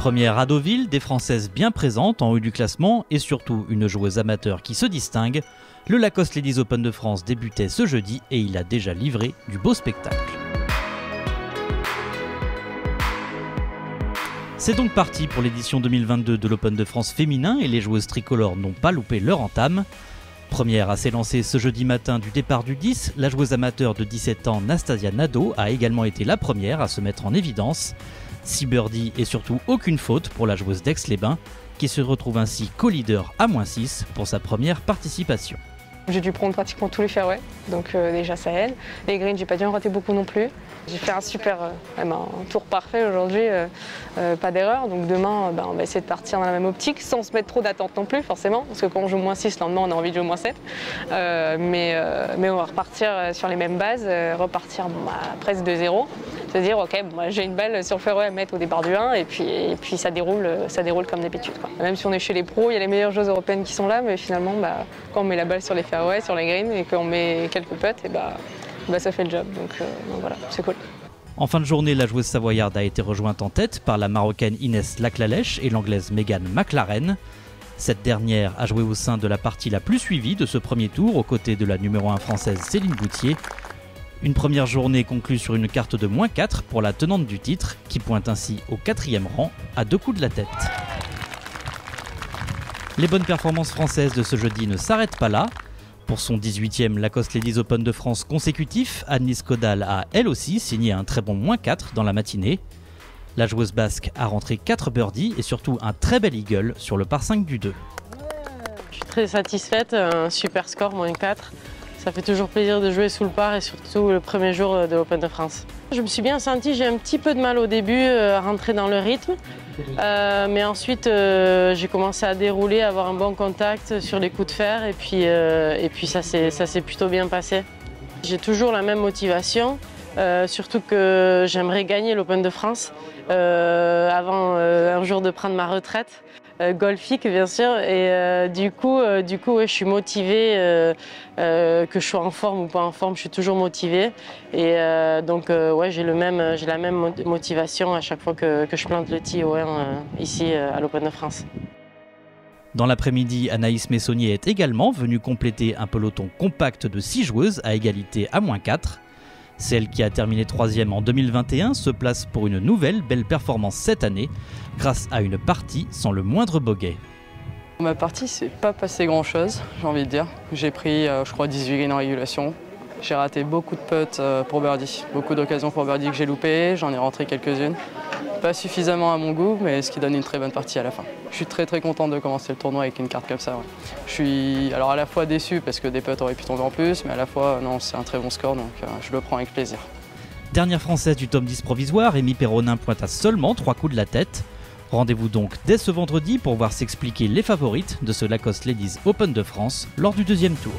Première à Deauville, des Françaises bien présentes en haut du classement et surtout une joueuse amateur qui se distingue. Le Lacoste Ladies Open de France débutait ce jeudi et il a déjà livré du beau spectacle. C'est donc parti pour l'édition 2022 de l'Open de France féminin et les joueuses tricolores n'ont pas loupé leur entame. Première à s'élancer ce jeudi matin du départ du 10, la joueuse amateur de 17 ans Nastasia Nadeau a également été la première à se mettre en évidence. 6 birdies et surtout aucune faute pour la joueuse d'Aix-les-Bains qui se retrouve ainsi co-leader à -6 pour sa première participation. J'ai dû prendre pratiquement tous les fairways, donc déjà ça aide. Les greens, j'ai pas dû en rater beaucoup non plus. J'ai fait un super un tour parfait aujourd'hui, pas d'erreur. Donc demain, on va essayer de partir dans la même optique, sans se mettre trop d'attente non plus forcément, parce que quand on joue -6, le lendemain on a envie de jouer -7. Mais on va repartir sur les mêmes bases, repartir presque de zéro. Se dire ok, j'ai une balle sur le fairway à mettre au départ du 1 et puis ça déroule comme d'habitude. Même si on est chez les pros, il y a les meilleures joueuses européennes qui sont là, mais finalement quand on met la balle sur les fairways, sur les greens et qu'on met quelques putts, et ça fait le job. Donc voilà, c'est cool. En fin de journée, la joueuse savoyarde a été rejointe en tête par la Marocaine Inès Laclalèche et l'Anglaise Megan McLaren. Cette dernière a joué au sein de la partie la plus suivie de ce premier tour aux côtés de la numéro 1 française Céline Boutier. Une première journée conclue sur une carte de -4 pour la tenante du titre, qui pointe ainsi au 4e rang à 2 coups de la tête. Les bonnes performances françaises de ce jeudi ne s'arrêtent pas là. Pour son 18e Lacoste Ladies Open de France consécutif, Annelise Caudal a elle aussi signé un très bon -4 dans la matinée. La joueuse basque a rentré 4 birdies et surtout un très bel eagle sur le par 5 du 2. Je suis très satisfaite, un super score, -4. Ça fait toujours plaisir de jouer sous le par et surtout le premier jour de l'Open de France. Je me suis bien sentie, j'ai un petit peu de mal au début à rentrer dans le rythme. Mais ensuite j'ai commencé à dérouler, à avoir un bon contact sur les coups de fer et puis ça s'est plutôt bien passé. J'ai toujours la même motivation, surtout que j'aimerais gagner l'Open de France avant un jour de prendre ma retraite. Golfique bien sûr et du coup ouais, je suis motivée, que je sois en forme ou pas en forme, je suis toujours motivée et donc ouais, j'ai la même motivation à chaque fois que je plante le tee au 1 ici à l'Open de France. Dans l'après-midi, Anaïs Messonnier est également venue compléter un peloton compact de 6 joueuses à égalité à -4. Celle qui a terminé 3e en 2021 se place pour une nouvelle belle performance cette année grâce à une partie sans le moindre bogey. Ma partie, c'est pas passé grand chose, j'ai envie de dire. J'ai pris, je crois, 18 greens en régulation. J'ai raté beaucoup de putts pour birdie, beaucoup d'occasions pour birdie que j'ai loupées, j'en ai rentré quelques-unes. Pas suffisamment à mon goût, mais ce qui donne une très bonne partie à la fin. Je suis très content de commencer le tournoi avec une carte comme ça. Ouais. Je suis alors à la fois déçu parce que des putts auraient pu tomber en plus, mais à la fois, non, c'est un très bon score, donc je le prends avec plaisir. Dernière française du top 10 provisoire, Amy Perronin pointe à seulement 3 coups de la tête. Rendez-vous donc dès ce vendredi pour voir s'expliquer les favorites de ce Lacoste Ladies Open de France lors du 2e tour.